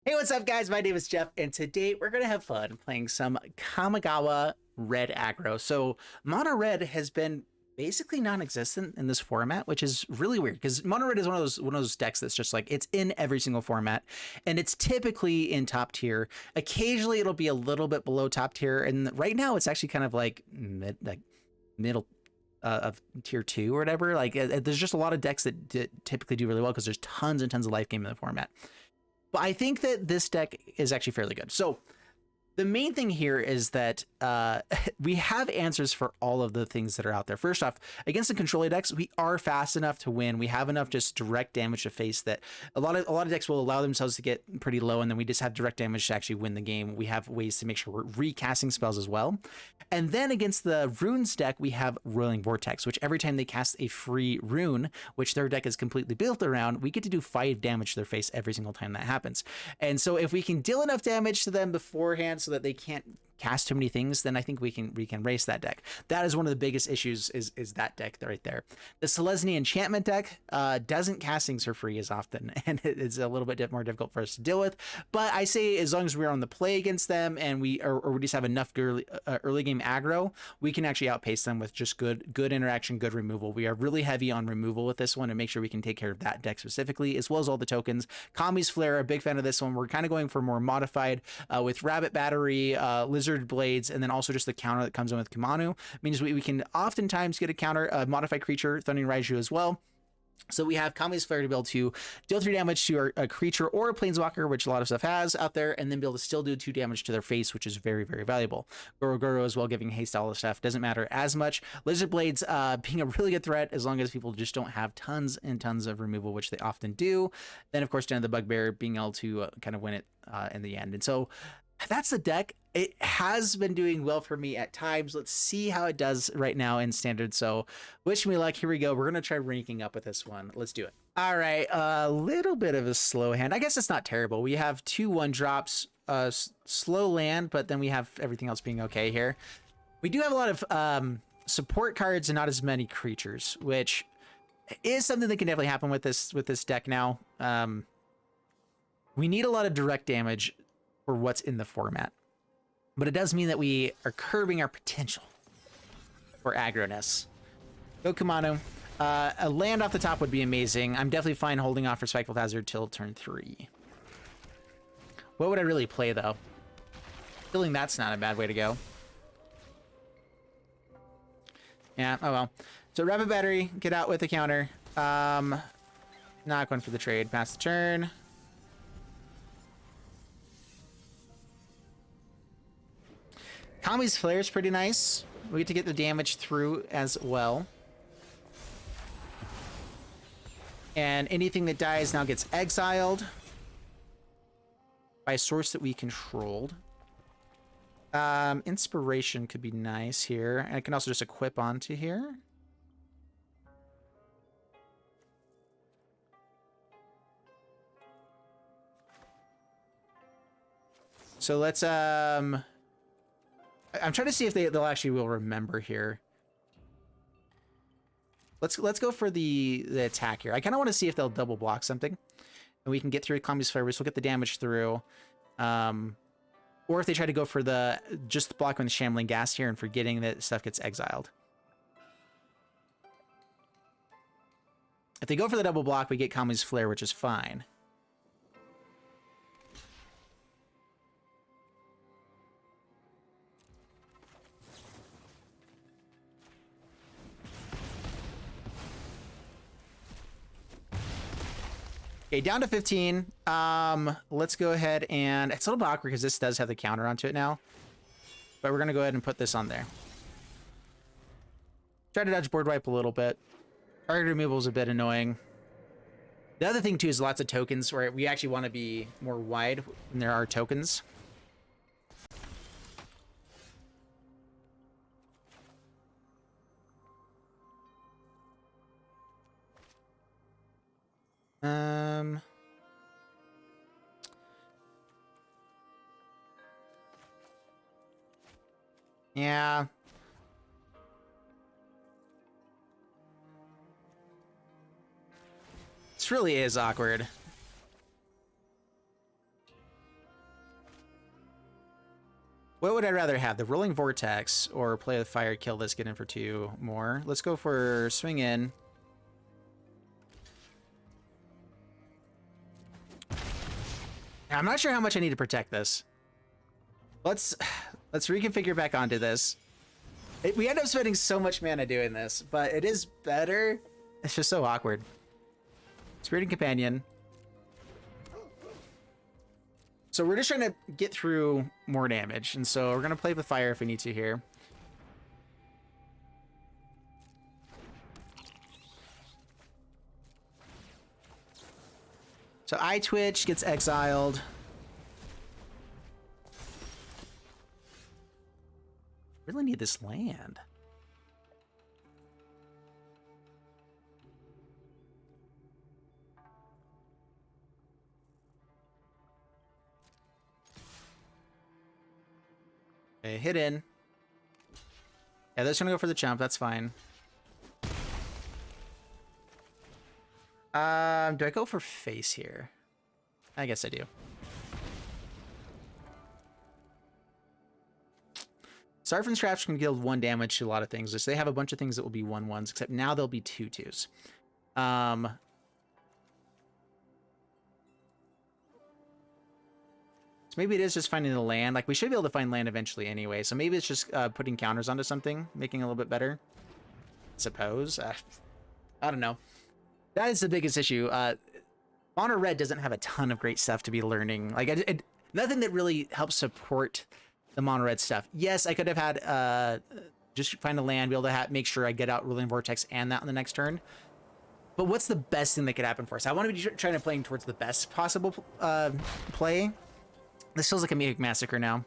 Hey, what's up, guys? My name is Jeff, and today we're going to have fun playing some Kamigawa Red aggro. So, Mono Red has been basically non-existent in this format, which is really weird because Mono Red is one of those decks that's just like it's in every single format, and it's typically in top tier. Occasionally, it'll be a little bit below top tier, and right now it's actually kind of like middle of tier 2 or whatever. Like, there's just a lot of decks that typically do really well because there's tons and tons of life game in the format. But I think that this deck is actually fairly good. So the main thing here is that we have answers for all of the things that are out there. First off, against the controller decks, we are fast enough to win. We have enough just direct damage to face that a lot of decks will allow themselves to get pretty low, and then we just have direct damage to actually win the game. We have ways to make sure we're recasting spells as well. And then against the runes deck, we have Roiling Vortex, which every time they cast a free rune, which their deck is completely built around, we get to do 5 damage to their face every single time that happens. And so if we can deal enough damage to them beforehand so that they can't cast too many things, then I think we can race that deck. That is one of the biggest issues is that deck right there. The Selesnya enchantment deck doesn't cast things for free as often, and it's a little bit more difficult for us to deal with. But I say as long as we're on the play against them and we just have enough early game aggro, we can actually outpace them with just good interaction, good removal. We are really heavy on removal with this one and make sure we can take care of that deck specifically, as well as all the tokens. Kami's Flare, a big fan of this one. We're kind of going for more modified with Rabbit Battery, Lizard Blades, and then also just the counter that comes in with Kumano. Means we can oftentimes get a counter, modified creature, Thundering Raiju as well. So we have Kami's Flare to be able to deal 3 damage to a creature or a planeswalker, which a lot of stuff has out there, and then be able to still do 2 damage to their face, which is very, very valuable. Goro-Goro as well, giving haste, all the stuff doesn't matter as much. Lizard Blades being a really good threat as long as people just don't have tons and tons of removal, which they often do. Then, of course, down to the Bugbear being able to kind of win it in the end. And so that's the deck. It has been doing well for me at times. Let's see how it does right now in standard. So wish me luck. Here we go. We're going to try ranking up with this one. Let's do it. All right. A little bit of a slow hand. I guess it's not terrible. We have 2 1-drops, slow land, but then we have everything else being okay here. We do have a lot of support cards and not as many creatures, which is something that can definitely happen with this deck now. We need a lot of direct damage for what's in the format, but it does mean that we are curbing our potential for aggroness. Go Kumano. A land off the top would be amazing. I'm definitely fine holding off for Spikefield Hazard till turn 3. What would I really play, though? Feeling that's not a bad way to go. Yeah, oh well. So Rabbit Battery, get out with a counter. Not going for the trade. Pass the turn. Kami's Flare is pretty nice. We get to get the damage through as well. And anything that dies now gets exiled by a source that we controlled. Inspiration could be nice here. And I can also just equip onto here. So let's I'm trying to see if they'll actually will remember here. Let's go for the attack here. I kind of want to see if they'll double block something, and we can get through Kami's Flare. We'll get the damage through, or if they try to go for just blocking the Shambling Gas here and forgetting that stuff gets exiled. If they go for the double block, we get Kami's Flare, which is fine. Okay, down to 15. Let's go ahead and... It's a little bit awkward because this does have the counter onto it now. But we're going to go ahead and put this on there. Try to dodge board wipe a little bit. Target removal is a bit annoying. The other thing, too, is lots of tokens where we actually want to be more wide when there are tokens. Yeah. This really is awkward. What would I rather have? The Rolling Vortex or play with fire, kill this, get in for 2 more? Let's go for swing in. I'm not sure how much I need to protect this. Let's reconfigure back onto this. We end up spending so much mana doing this, but it is better. It's just so awkward. Spirited Companion. So we're just trying to get through more damage, and so we're gonna play with fire if we need to here. So Eye Twitch gets exiled. Really need this land. Okay, hit in. Yeah, they're just gonna go for the jump. That's fine. Do I go for face here? I guess I do. Sarfin's Traps can deal 1 damage to a lot of things. So they have a bunch of things that will be 1/1s, except now they'll be 2/2s. So maybe it is just finding the land. Like, we should be able to find land eventually anyway. So maybe it's just putting counters onto something, making it a little bit better. Suppose. I don't know. That is the biggest issue. Mono Red doesn't have a ton of great stuff to be learning. Like, nothing that really helps support the Mono Red stuff. Yes, I could have had just find a land, be able to make sure I get out Roiling Vortex and that on the next turn. But what's the best thing that could happen for us? I want to be trying to playing towards the best possible play. This feels like a Mythic Massacre now.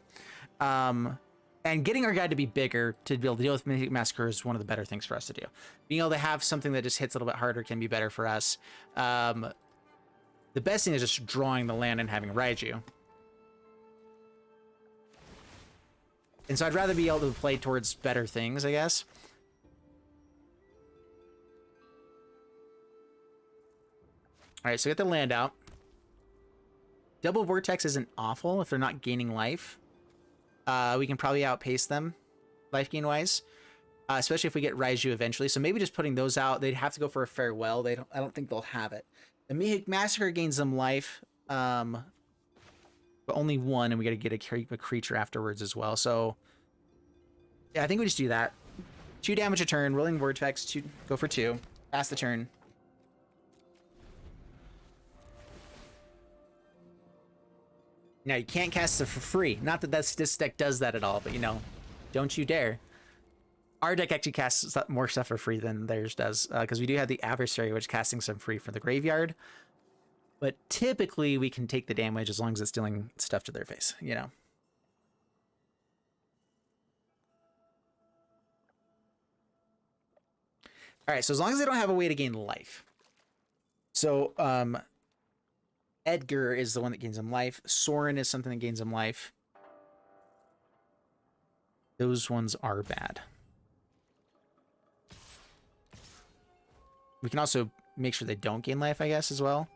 And getting our guy to be bigger to be able to deal with Mythic Massacre is one of the better things for us to do. Being able to have something that just hits a little bit harder can be better for us. The best thing is just drawing the land and having Raiju. And so I'd rather be able to play towards better things, I guess. All right, so get the land out. Double Vortex isn't awful if they're not gaining life. We can probably outpace them, life gain wise, especially if we get Raiju eventually. So maybe just putting those out. They'd have to go for a farewell. I don't think they'll have it. The Mythic Massacre gains them life, but only 1, and we got to get a creature afterwards as well. So yeah, I think we just do that. 2 damage a turn. Rolling Vortex. Go for 2. Pass the turn. Now, you can't cast it for free. Not that this deck does that at all, but, you know, don't you dare. Our deck actually casts more stuff for free than theirs does, because we do have the Adversary, which is casting some free for the graveyard. But typically, we can take the damage as long as it's dealing stuff to their face, you know. All right, so as long as they don't have a way to gain life. So, Edgar is the one that gains him life. Sorin is something that gains him life. Those ones are bad. We can also make sure they don't gain life, I guess, as well.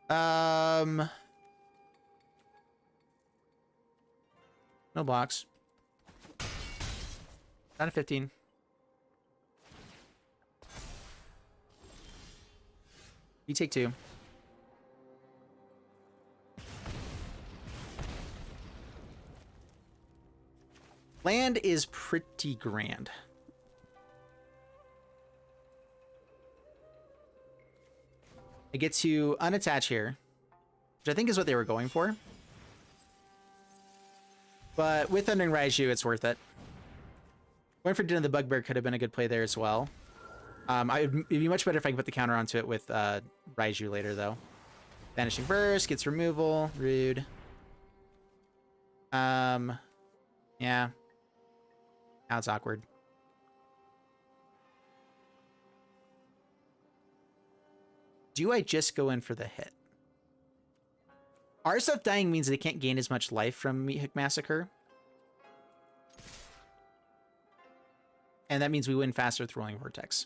No blocks. Not a 15. You take 2. Land is pretty grand. I get to unattach here, which I think is what they were going for. But with Thundering Raiju, it's worth it. Going for Dinner the Bugbear could have been a good play there as well. It'd be much better if I could put the counter onto it with Raiju later, though. Vanishing Verse, gets removal, rude. Yeah. Now it's awkward. Do I just go in for the hit? Our stuff dying means they can't gain as much life from Mythic Massacre. And that means we win faster with Rolling Vortex.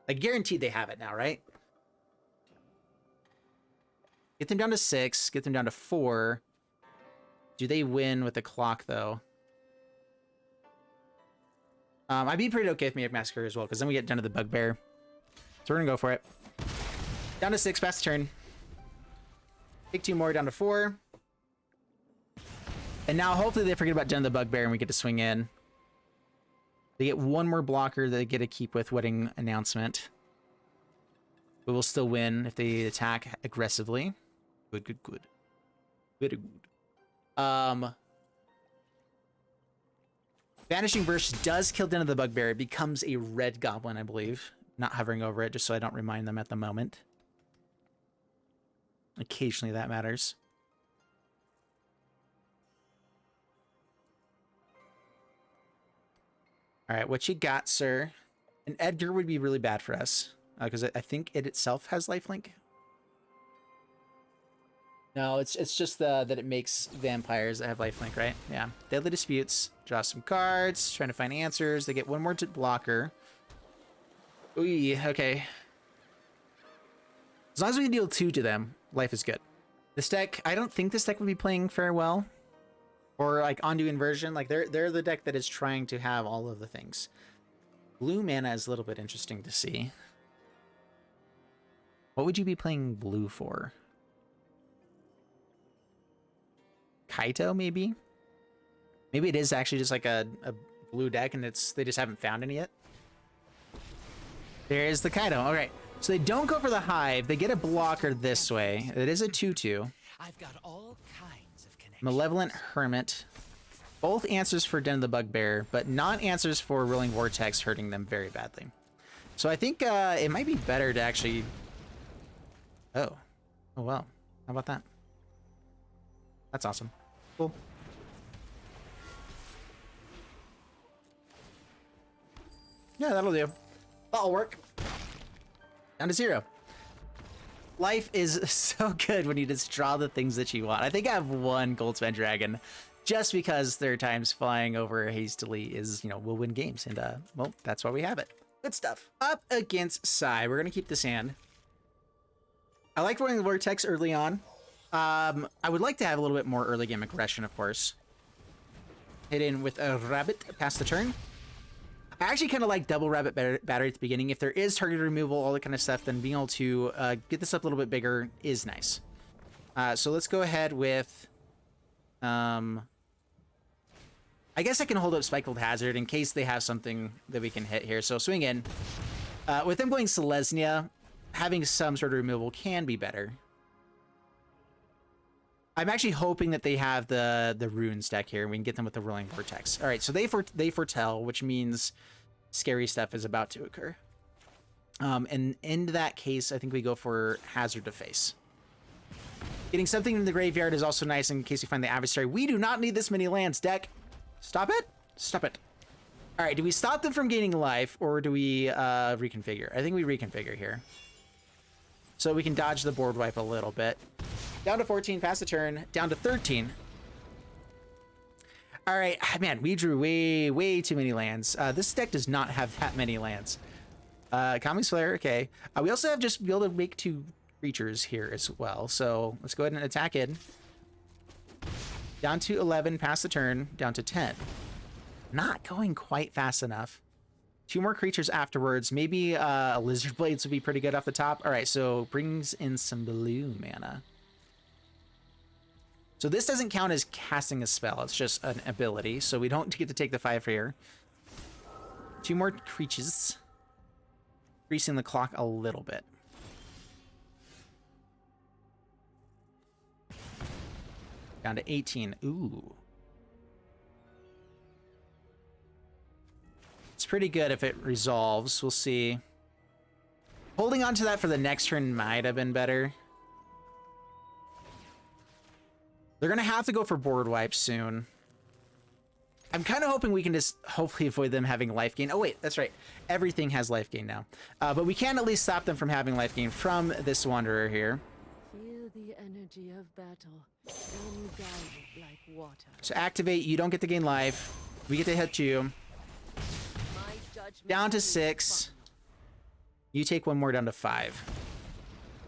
Like, guaranteed they have it now, right? Get them down to 6. Get them down to 4. Do they win with the clock, though? I'd be pretty okay with Maniac Massacre as well, because then we get down to the Bugbear. So we're gonna go for it. Down to 6, pass the turn. Take 2 more, down to 4. And now hopefully they forget about down to the Bugbear and we get to swing in. They get 1 more blocker that they get to keep with Wedding Announcement. But we'll still win if they attack aggressively. Good, good, good. Very good. Vanishing Burst does kill down to the Bugbear. It becomes a red goblin, I believe. Not hovering over it, just so I don't remind them at the moment. Occasionally that matters. Alright, what you got, sir? An Edgar would be really bad for us. Because I think it itself has lifelink. No, it's just that it makes vampires that have lifelink, right? Yeah. Deadly Disputes. Draw some cards. Trying to find answers. They get 1 more blocker. Ooh, okay. As long as we can deal 2 to them, life is good. This deck, I don't think this deck would be playing Farewell. Or like Ondu Inversion. Like they're the deck that is trying to have all of the things. Blue mana is a little bit interesting to see. What would you be playing blue for? Kaito, maybe? Maybe it is actually just like a blue deck and they just haven't found any yet. There's the Kaito. All right. So they don't go for the Hive. They get a blocker this way. It is a 2/2. I've got all kinds of connections. Malevolent Hermit. Both answers for Den of the Bugbear, but not answers for Roiling Vortex, hurting them very badly. So I think it might be better to actually... Oh. Oh, well. How about that? That's awesome. Cool. Yeah, that'll do. That'll work. Down to 0. Life is so good when you just draw the things that you want. I think I have 1 Goldspan Dragon just because there are times flying over hastily is, will win games. And, well, that's why we have it. Good stuff. Up against Sai. We're going to keep this hand. I like running the Vortex early on. I would like to have a little bit more early game aggression, of course. Hit in with a Rabbit past the turn. I actually kind of like double Rabbit Battery at the beginning. If there is target removal, all that kind of stuff, then being able to get this up a little bit bigger is nice. So let's go ahead with... I guess I can hold up Spikefield Hazard in case they have something that we can hit here. So swing in. With them going Selesnya, having some sort of removal can be better. I'm actually hoping that they have the runes deck here and we can get them with the Roiling Vortex. All right, so they foretell, which means scary stuff is about to occur. And in that case, I think we go for Hazard to face. Getting something in the graveyard is also nice in case we find the adversary. We do not need this many lands, deck. Stop it. Stop it. All right, do we stop them from gaining life or do we reconfigure? I think we reconfigure here. So we can dodge the board wipe a little bit. Down to 14, pass the turn. Down to 13. All right, man, we drew way too many lands. This deck does not have that many lands. Kami's Flare, okay. We also have just be able to make 2 creatures here as well. So let's go ahead and attack it. Down to 11, pass the turn. Down to 10. Not going quite fast enough. 2 more creatures afterwards. Maybe Lizard Blades would be pretty good off the top. All right, so brings in some blue mana. So this doesn't count as casting a spell. It's just an ability. So we don't get to take the 5 here. 2 more creatures. Increasing the clock a little bit. Down to 18. Ooh. It's pretty good if it resolves. We'll see. Holding on to that for the next turn might have been better. They're going to have to go for board wipes soon. I'm kind of hoping we can just hopefully avoid them having life gain. Oh, wait, that's right. Everything has life gain now. But we can at least stop them from having life gain from this Wanderer here. Feel the energy of battle, unguided like water. So activate. You don't get to gain life. We get to hit you. Down to 6. You take 1 more down to 5.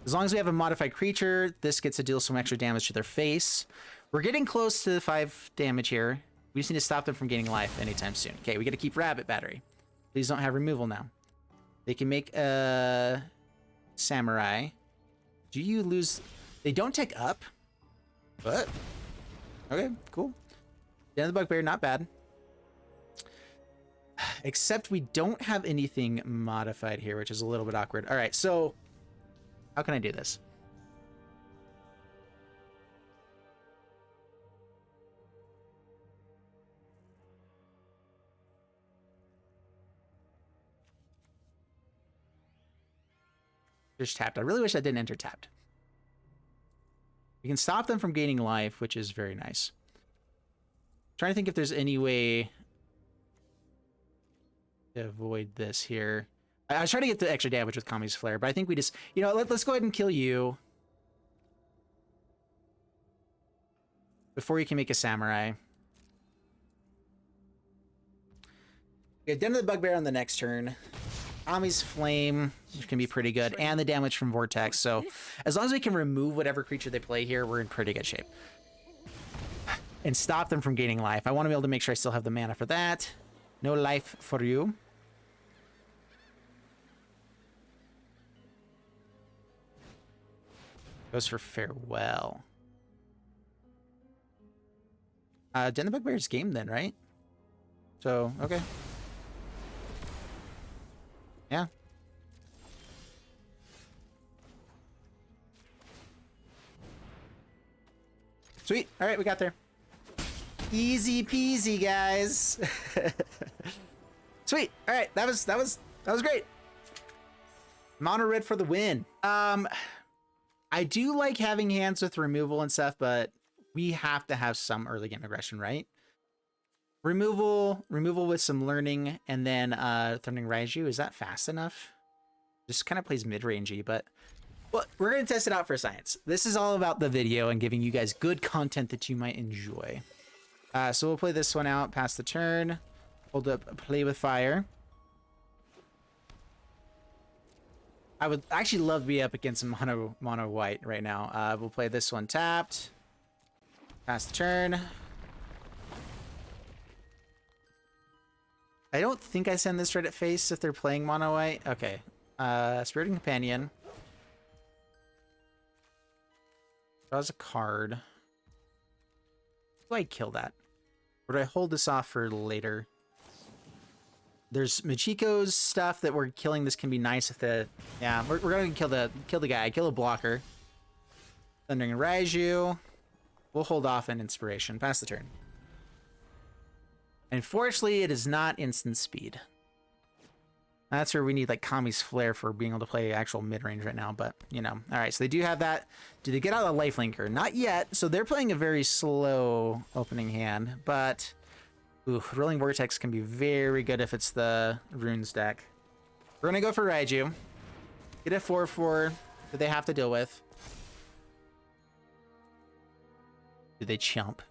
As long as we have a modified creature, this gets to deal some extra damage to their face. We're getting close to the 5 damage here. We just need to stop them from gaining life anytime soon. Okay, we got to keep Rabbit Battery. Please don't have removal now. They can make a Samurai. Do you lose? They don't take up. But okay, cool. Den of the Bugbear, not bad. Except we don't have anything modified here, which is a little bit awkward. All right, so how can I do this? Just tapped. I really wish I didn't enter tapped. We can stop them from gaining life, which is very nice. Trying to think if there's any way to avoid this here. I was trying to get the extra damage with Kami's Flare, but I think we just, you know, let's go ahead and kill you before you can make a Samurai. We get Den of the Bugbear on the next turn. Kami's Flame, which can be pretty good, and the damage from Vortex. So as long as we can remove whatever creature they play here, we're in pretty good shape. And stop them from gaining life. I want to be able to make sure I still have the mana for that. No life for you. Goes for Farewell. Den of the Bugbear's game then, right? So, okay. Yeah. Sweet. All right, we got there. Easy peasy, guys. Sweet. All right, that was great. Mono red for the win. I do like having hands with removal and stuff, but we have to have some early game aggression, right? Removal with some learning, and then Thundering Raiju. Is that fast enough? Just kind of plays mid-rangey, but well, we're gonna test it out for science. This is all about the video and giving you guys good content that you might enjoy. So we'll play this one out, pass the turn, hold up, play with fire. I would actually love to be up against mono white right now. We'll play this one tapped, pass the turn. I don't think I send this right at face if they're playing mono white. Okay. Spiriting Companion. Draws a card. Do I kill that? Or do I hold this off for later? There's Michiko's stuff that we're killing. This can be nice if the... Yeah, we're gonna kill the guy. Kill a blocker. Thundering Raiju. We'll hold off an Inspiration. Pass the turn. Unfortunately, it is not instant speed. That's where we need like Kami's Flare for being able to play actual mid-range right now, but you know. All right, so they do have that. Do they get out of the lifelinker? Not yet. So they're playing a very slow opening hand, but ooh, Roiling Vortex can be very good if it's the runes deck. We're gonna go for Raiju. Get a 4/4 that they have to deal with. Do they chump?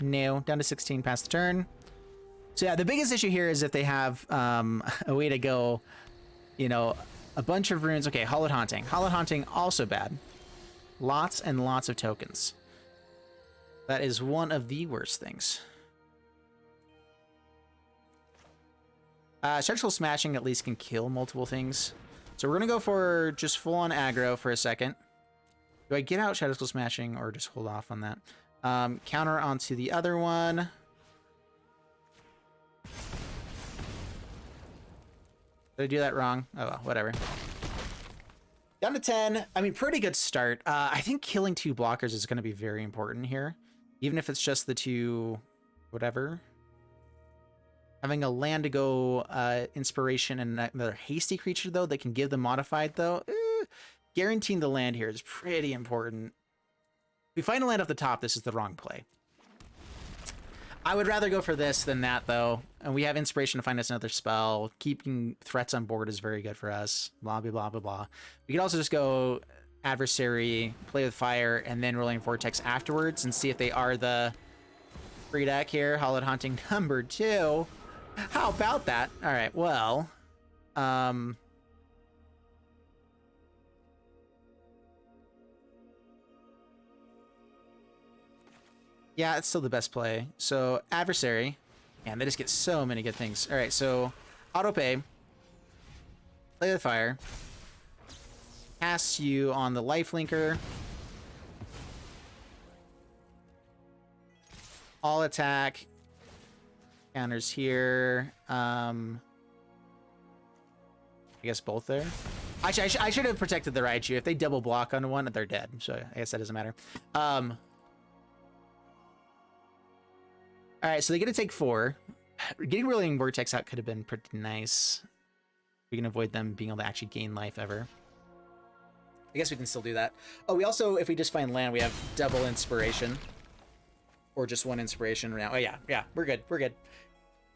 No, down to 16 past the turn. So yeah, the biggest issue here is if they have a way to go, you know, a bunch of runes. Okay, Hollowed Haunting. Hollowed Haunting, also bad. Lots and lots of tokens. That is one of the worst things. Shatterskull Smashing at least can kill multiple things. So we're going to go for just full-on aggro for a second. Do I get out Shatterskull Smashing or just hold off on that? Counter onto the other one. Did I do that wrong? Oh, well, whatever. Down to 10. I mean, pretty good start. I think killing 2 blockers is going to be very important here. Even if it's just the 2... whatever. Having a land to go Inspiration and another hasty creature, though, that can give them modified, though. Guaranteeing the land here is pretty important. If we find a land off the top, this is the wrong play. I would rather go for this than that, though. And we have Inspiration to find us another spell. Keeping threats on board is very good for us. Blah, blah, blah, blah, blah. We could also just go Adversary, play with fire, and then Roiling Vortex afterwards and see if they are the free deck here. Hollowed Haunting number 2. How about that? All right, well... Yeah, it's still the best play. So Adversary, and they just get so many good things. All right, so auto pay, play the fire, cast you on the lifelinker, all attack, counters here. I guess both there. I should have protected the Raiju. If they double block on one, they're dead. So I guess that doesn't matter. All right, so they get to take 4. Getting Roiling Vortex out could have been pretty nice. We can avoid them being able to actually gain life ever. I guess we can still do that. Oh, we also, if we just find land, we have double inspiration. Or just 1 inspiration now. Oh, yeah, we're good. We're good.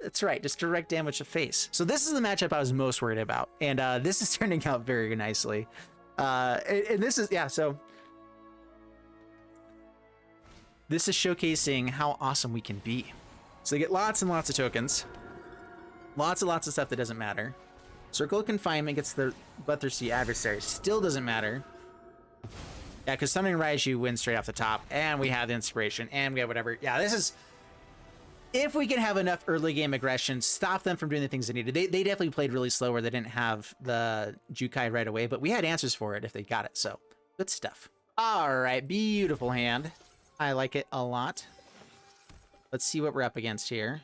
That's right, just direct damage to face. So this is the matchup I was most worried about. And this is turning out very nicely. And this is, yeah, so... This is showcasing how awesome we can be. So they get lots and lots of tokens. Lots and lots of stuff that doesn't matter. Circle of Confinement gets the Bloodthirsty Adversary. Still doesn't matter. Yeah, because Thundering Raiju wins straight off the top. And we have the Inspiration. And we have whatever. Yeah, this is... If we can have enough early game aggression, stop them from doing the things they needed. They definitely played really slow where they didn't have the Jukai right away. But we had answers for it if they got it. So, good stuff. All right, beautiful hand. I like it a lot. Let's see what we're up against here.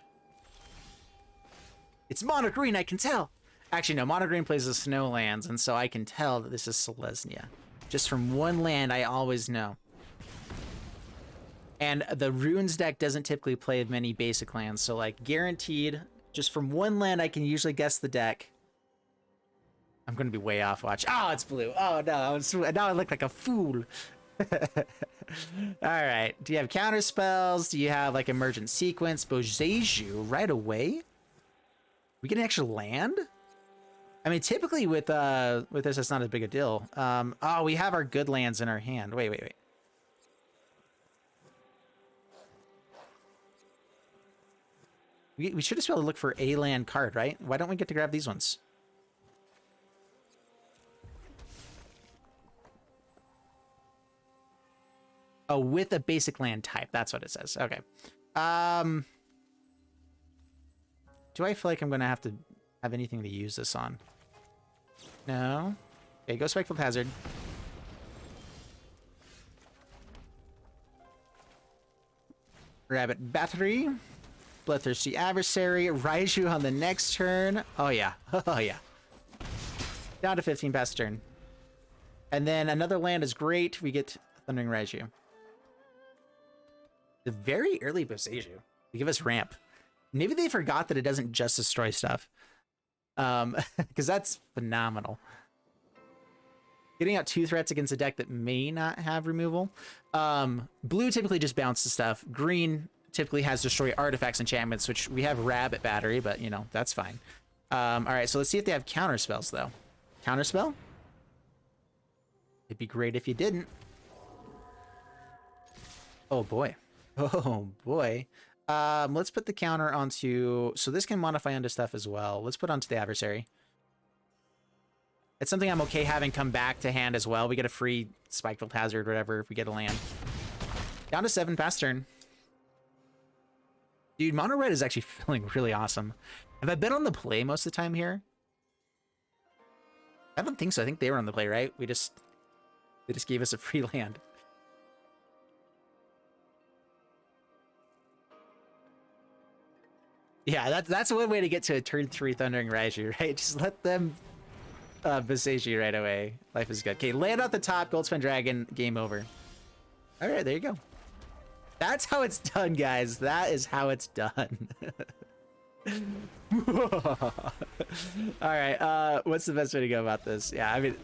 It's mono green, I can tell. Actually, no, mono green plays the snow lands, and so I can tell that this is Selesnya. Just from one land, I always know. And the runes deck doesn't typically play many basic lands, so like guaranteed, just from one land, I can usually guess the deck. I'm gonna be way off. Watch. Oh, it's blue. Oh no, now I look like a fool. All right. Do you have counter spells? Do you have like emergent sequence? Boseiju right away. We get an extra land. I mean, typically with this, it's not as big a deal. Oh, we have our good lands in our hand. Wait. We should just be able to look for a land card, right? Why don't we get to grab these ones? Oh, with a basic land type. That's what it says. Okay. Do I feel like I'm going to have to have anything to use this on? No. Okay, go Spikefield Hazard. Rabbit Battery. Bloodthirsty Adversary. Raiju on the next turn. Oh, yeah. Oh, yeah. Down to 15 past turn. And then another land is great. We get Thundering Raiju. The very early Boseiju. They give us ramp. Maybe they forgot that it doesn't just destroy stuff. Because that's phenomenal. Getting out 2 threats against a deck that may not have removal. Blue typically just bounces stuff. Green typically has destroy artifacts, enchantments, which we have Rabbit Battery, but you know, that's fine. All right, so let's see if they have counter spells though. Counter spell? It'd be great if you didn't. Oh boy. Oh boy. Let's put the counter onto, so this can modify onto stuff as well. Let's put onto the Adversary. It's something I'm okay having come back to hand as well. We get a free Spikefield Hazard, whatever, if we get a land. Down to 7 past turn. Dude, mono red is actually feeling really awesome. Have I been on the play most of the time here? I don't think so. I think they were on the play, right? They just gave us a free land. Yeah, that's one way to get to a turn 3 Thundering Raiju, right? Just let them Boseiju right away. Life is good. Okay, land at the top, Goldspan Dragon, game over. All right, there you go. That's how it's done, guys. That is how it's done. All right, what's the best way to go about this? Yeah, I mean,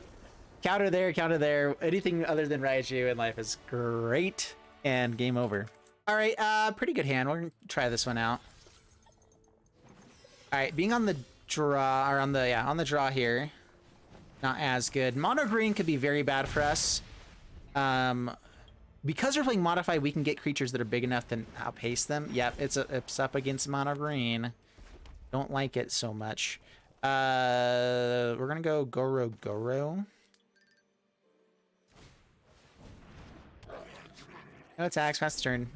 counter there. Anything other than Raiju in life is great, and game over. All right, pretty good hand. We're gonna try this one out. All right, being on the draw, or on the draw here, not as good. Mono green could be very bad for us. Because we're playing Modify, we can get creatures that are big enough to outpace them. Yep, it's up against mono green. Don't like it so much. We're gonna go Goro-Goro. No attacks, pass the turn.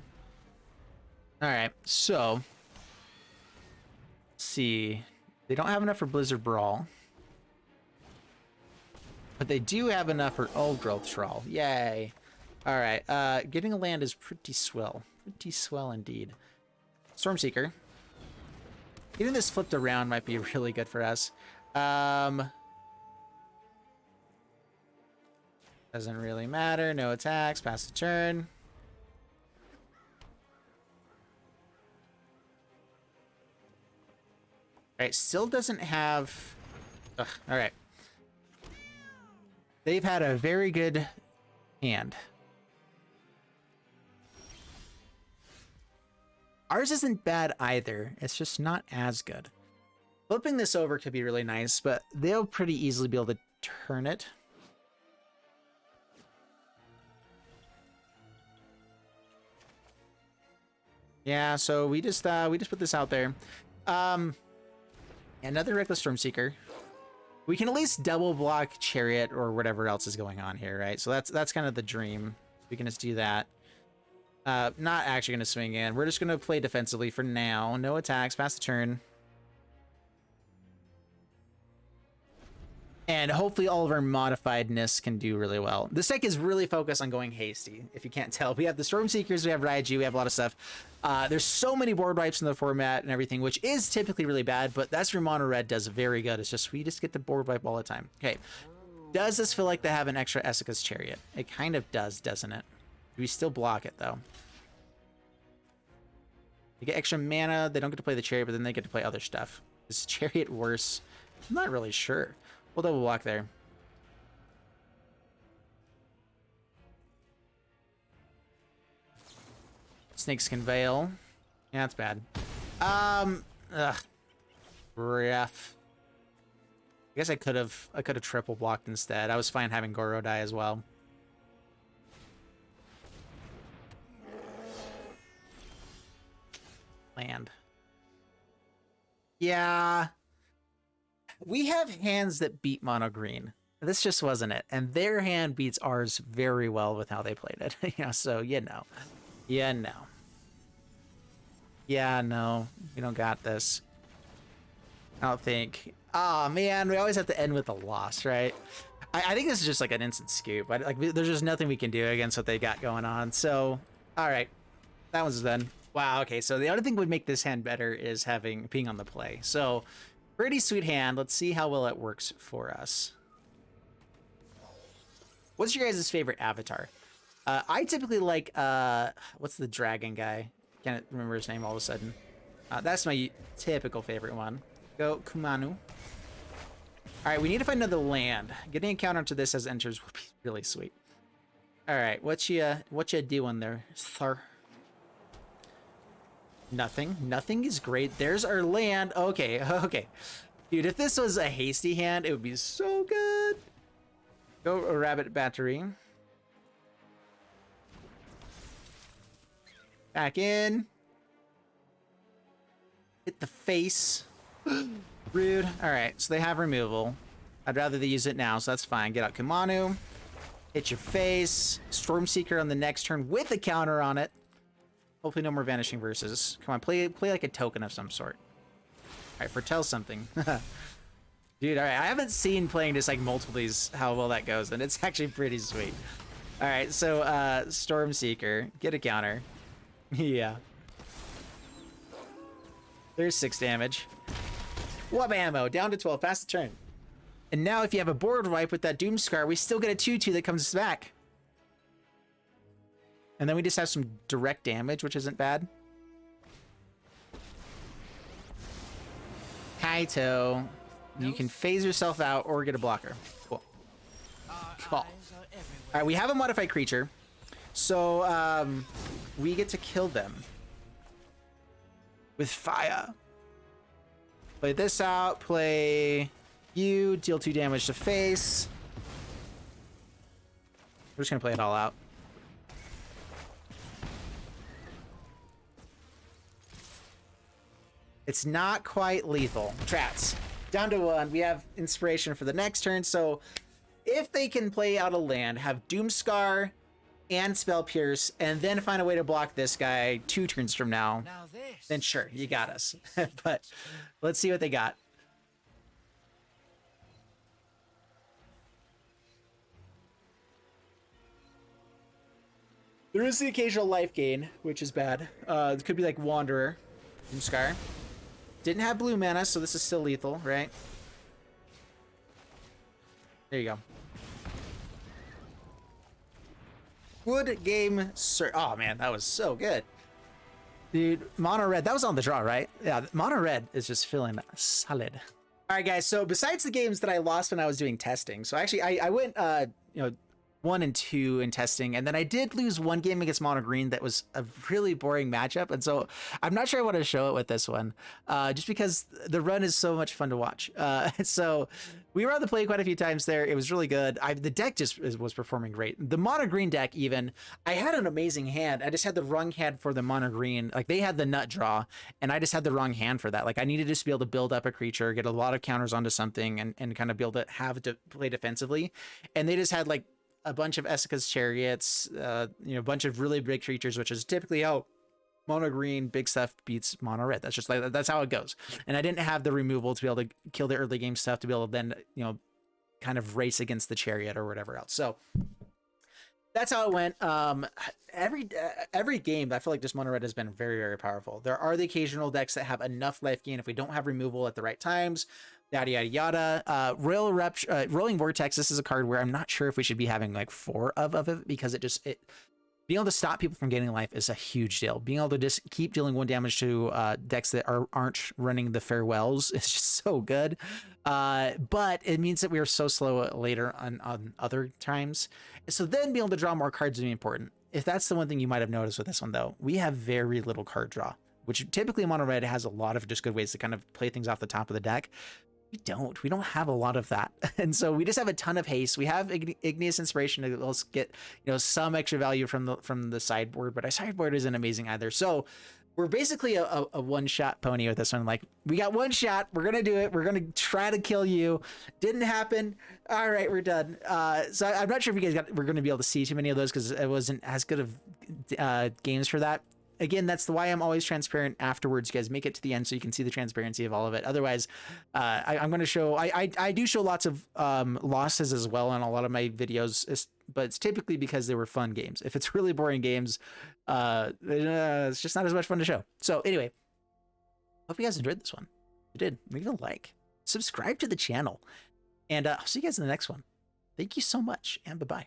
All right, so let's see. They don't have enough for Blizzard Brawl, but they do have enough for Old Growth Trawl. Yay! All right, getting a land is pretty swell. Pretty swell indeed. Stormseeker. Getting this flipped around might be really good for us. Doesn't really matter. No attacks. Pass the turn. All right, still doesn't have... Ugh, all right. They've had a very good hand. Ours isn't bad either. It's just not as good. Flipping this over could be really nice, but they'll pretty easily be able to turn it. Yeah, so we just put this out there. Another Reckless Stormseeker. We can at least double block Chariot or whatever else is going on here, right? So that's kind of the dream. We can just do that. Not actually going to swing in. We're just going to play defensively for now. No attacks. Pass the turn. And hopefully all of our modifiedness can do really well. This deck is really focused on going hasty, if you can't tell. We have the Stormseekers, we have Raiju, we have a lot of stuff. There's so many board wipes in the format and everything, which is typically really bad, but that's where Mono Red does very good. It's just, we just get the board wipe all the time. Okay, does this feel like they have an extra Essica's Chariot? It kind of does, doesn't it? We still block it, though. They get extra mana, they don't get to play the Chariot, but then they get to play other stuff. Is Chariot worse? I'm not really sure. We'll double block there. Snakes can veil. Yeah, that's bad. Ref. I guess I could have triple blocked instead. I was fine having Goro die as well. Land. Yeah. We have hands that beat mono green. This just wasn't it. And their hand beats ours very well with how they played it. So you know. Yeah, no. Yeah, no. We don't got this. I don't think. Oh man, we always have to end with a loss, right? I think this is just like an instant scoop. There's just nothing we can do against what they got going on. So, all right. That one's done. Wow, okay. So the other thing would make this hand better is being on the play. So pretty sweet hand. Let's see how well it works for us. What's your guys' favorite avatar? I typically like, what's the dragon guy? Can't remember his name all of a sudden. That's my typical favorite one. Go Kumano. All right, we need to find another land. Getting a counter to this as enters would be really sweet. All right, what you doing there, sir? Nothing. Nothing is great. There's our land. Okay, okay. Dude, if this was a hasty hand, it would be so good. Go a rabbit battery. Back in. Hit the face. Rude. All right, so they have removal. I'd rather they use it now, so that's fine. Get out Kumano. Hit your face. Stormseeker on the next turn with a counter on it. Hopefully no more Vanishing Verses. Come on, play like a token of some sort. All right, foretell something. Dude, all right, I haven't seen playing just like multiple these how well that goes, and it's actually pretty sweet. All right, so Stormseeker, get a counter. Yeah. There's 6 damage. Wub ammo, down to 12, pass the turn. And now if you have a board wipe with that Doomscar, we still get a 2/2 that comes back. And then we just have some direct damage, which isn't bad. Kaito, you can phase yourself out or get a blocker. Cool. Cool. All right, we have a modified creature. So we get to kill them with fire. Play this out, play you, deal 2 damage to face. We're just gonna play it all out. It's not quite lethal. Trats. Down to 1. We have inspiration for the next turn. So if they can play out a land, have Doomscar, and Spell Pierce, and then find a way to block this guy 2 turns from now, Now this. then sure, you got us. But let's see what they got. There is the occasional life gain, which is bad. It could be like Wanderer from Scar. Didn't have blue mana, so this is still lethal, right? There you go. Good game, sir. Oh man, that was so good. Dude, mono red, that was on the draw, right? Yeah, mono red is just feeling solid. All right, guys, so besides the games that I lost when I was doing testing, so actually I went, 1 and 2 in testing, and then I did lose one game against mono green that was a really boring matchup, and so I'm not sure I want to show it with this one, just because the run is so much fun to watch. So we were on the play quite a few times there. It was really good. The deck just was performing great. The mono green deck, even, I had an amazing hand. I just had the wrong hand for the mono green. Like, they had the nut draw, and I just had the wrong hand for that. Like, I needed to just be able to build up a creature, get a lot of counters onto something, and kind of be able to have to play defensively. And they just had like a bunch of Essica's Chariots, a bunch of really big creatures, which is typically how mono green big stuff beats mono red. That's just like, that's how it goes. And I didn't have the removal to be able to kill the early game stuff to be able to then, kind of race against the Chariot or whatever else. So that's how it went. Every game, I feel like this mono red has been very, very powerful. There are the occasional decks that have enough life gain if we don't have removal at the right times. Yada yada yada. Roiling Vortex. This is a card where I'm not sure if we should be having like 4 of it, because being able to stop people from gaining life is a huge deal. Being able to just keep dealing 1 damage to decks that aren't running the farewells is just so good. But it means that we are so slow later on other times. So then being able to draw more cards is important. If that's the one thing you might have noticed with this one, though, we have very little card draw, which typically mono red has a lot of just good ways to kind of play things off the top of the deck. We don't have a lot of that. And so we just have a ton of haste. We have Igneous Inspiration to let us get, some extra value from the sideboard, but our sideboard isn't amazing either. So we're basically a one-shot pony with this one. Like, we got 1 shot, we're gonna do it, we're gonna try to kill you. Didn't happen. All right, we're done. So I'm not sure if you guys we're gonna be able to see too many of those, because it wasn't as good of games for that. Again, that's why I'm always transparent afterwards. You guys make it to the end so you can see the transparency of all of it. Otherwise, I'm going to show, I do show lots of losses as well on a lot of my videos, but it's typically because they were fun games. If it's really boring games, it's just not as much fun to show. So anyway, hope you guys enjoyed this one. If you did, leave a like, subscribe to the channel, and I'll see you guys in the next one. Thank you so much, and bye-bye.